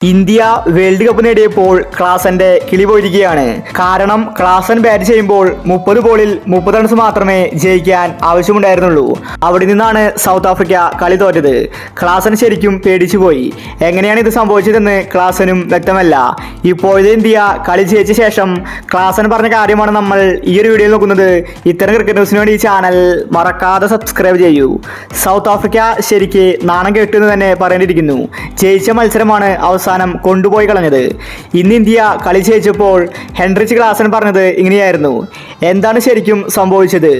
India world cup നേടിയപ്പോൾ ക്ലാസന്റെ കിളി പോയിരിക്കുകയാണ്. കാരണം ക്ലാസൻ ബാറ്റ് ചെയ്യുമ്പോൾ 30 ബോളിൽ 30 റൺസ് മാത്രമേ ജയിക്കാൻ ആവശ്യമുണ്ടായിരുന്നുള്ളൂ. അവിടെ നിന്നാണ് സൗത്ത് ആഫ്രിക്ക കളി തോറ്റത്. ക്ലാസൻ ശരിക്കും പേടിച്ചു പോയി. എങ്ങനെയാണ് ഇത് സംഭവിച്ചതെന്ന് ക്ലാസനും വ്യക്തമല്ല. ഇപ്പോഴത്തെ ഇന്ത്യ കളി ജയിച്ച ശേഷം ക്ലാസൻ പറഞ്ഞ കാര്യമാണ് നമ്മൾ ഈ ഒരു വീഡിയോയിൽ നോക്കുന്നത്. ഇത്തരം ക്രിക്കറ്റ് ന്യൂസിന് വേണ്ടി ഈ ചാനൽ മറക്കാതെ സബ്സ്ക്രൈബ് ചെയ്യൂ. സൗത്ത് ആഫ്രിക്ക ശരിക്ക് നാണം കെട്ടു എന്ന് തന്നെ പറയേണ്ടിയിരിക്കുന്നു. ജയിച്ച മത്സരമാണ് അവസാനം കൊണ്ടുപോയി കളഞ്ഞത്. ഇന്ന് ഇന്ത്യ കളി ജയിച്ചപ്പോൾ ഹെൻറിച്ച് ക്ലാസൻ പറഞ്ഞത് ഇങ്ങനെയായിരുന്നു: എന്താണ് ശരിക്കും സംഭവിച്ചത്?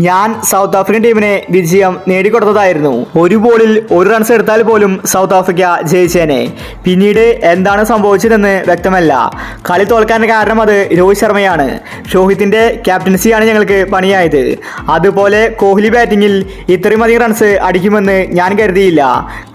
ഞാൻ സൗത്ത് ആഫ്രിക്കൻ ടീമിനെ വിജയം നേടിക്കൊടുത്തതായിരുന്നു. ഒരു ബോളിൽ 1 റൺസ് എടുത്താൽ പോലും സൗത്ത് ആഫ്രിക്ക ജയിച്ചേനെ. പിന്നീട് എന്താണ് സംഭവിച്ചതെന്ന് വ്യക്തമല്ല. കളി തോൽക്കാൻ കാരണം അത് രോഹിത് ശർമ്മയാണ്. രോഹിത്തിന്റെ ക്യാപ്റ്റൻസിയാണ് ഞങ്ങൾക്ക് പണിയായത്. അതുപോലെ കോഹ്ലി ബാറ്റിങ്ങിൽ ഇത്രയും അധികം റൺസ് അടിക്കുമെന്ന് ഞാൻ കരുതിയില്ല.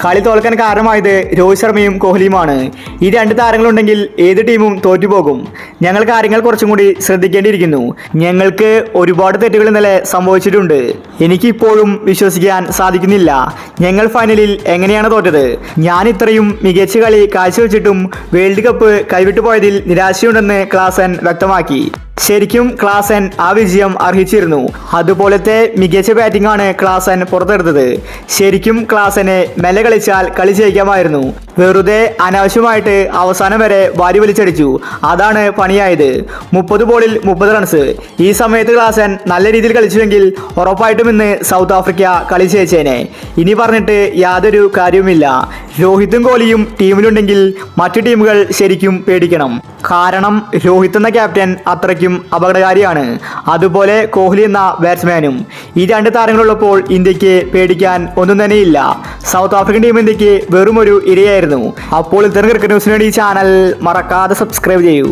കളി തോൽക്കാൻ കാരണമായത് രോഹിത് ശർമ്മയും കോഹ്ലിയുമാണ്. ഈ 2 താരങ്ങളുണ്ടെങ്കിൽ ഏത് ടീമും തോറ്റുപോകും. ഞങ്ങൾ കാര്യങ്ങൾ കുറച്ചും കൂടി ശ്രദ്ധിക്കേണ്ടിയിരിക്കുന്നു. ഞങ്ങൾക്ക് ഒരുപാട് തെറ്റുകൾ ഇന്നലെ സംഭവിച്ചിട്ടുണ്ട്. എനിക്കിപ്പോഴും വിശ്വസിക്കാൻ സാധിക്കുന്നില്ല. ഞങ്ങൾ ഫൈനലിൽ എങ്ങനെയാണ് തോറ്റത്? ഞാൻ ഇത്രയും മികച്ച കളി കാഴ്ചവെച്ചിട്ടും വേൾഡ് കപ്പ് കൈവിട്ടു പോയതിൽ നിരാശയുണ്ടെന്ന് ക്ലാസൻ വ്യക്തമാക്കി. ശരിക്കും ക്ലാസൻ ആ വിജയം അർഹിച്ചിരുന്നു. അതുപോലത്തെ മികച്ച ബാറ്റിംഗ് ആണ് ക്ലാസൻ പുറത്തെടുത്തത്. ശരിക്കും ക്ലാസനെ മെല്ലെ കളിച്ചാൽ കളി ജയിക്കാമായിരുന്നു. വെറുതെ അനാവശ്യമായിട്ട് അവസാനം വരെ വാരി വലിച്ചടിച്ചു. അതാണ് പണിയായത്. 30 ബോളിൽ 30 റൺസ്. ഈ സമയത്ത് ക്ലാസൻ നല്ല രീതിയിൽ കളിച്ചുവെങ്കിൽ ഉറപ്പായിട്ടും ഇന്ന് സൗത്ത് ആഫ്രിക്ക കളി ജയിച്ചേനെ. ഇനി പറഞ്ഞിട്ട് യാതൊരു കാര്യവുമില്ല. രോഹിത്തും കോഹ്ലിയും ടീമിലുണ്ടെങ്കിൽ മറ്റു ടീമുകൾ ശരിക്കും പേടിക്കണം. കാരണം രോഹിത് എന്ന ക്യാപ്റ്റൻ അത്രയ്ക്കും അപകടകാരിയാണ്. അതുപോലെ കോഹ്ലി എന്ന ബാറ്റ്സ്മാനും. ഈ 2 താരങ്ങളുള്ളപ്പോൾ ഇന്ത്യക്ക് പേടിക്കാൻ ഒന്നും തന്നെയില്ല. സൗത്ത് ആഫ്രിക്കൻ ടീം ഇന്ത്യക്ക് വെറും ഒരു ഇരയായിരുന്നു. അപ്പോൾ ഇത്തരം ക്രിക്കറ്റ് ന്യൂസിന് വേണ്ടി ഈ ചാനൽ മറക്കാതെ സബ്സ്ക്രൈബ് ചെയ്യൂ.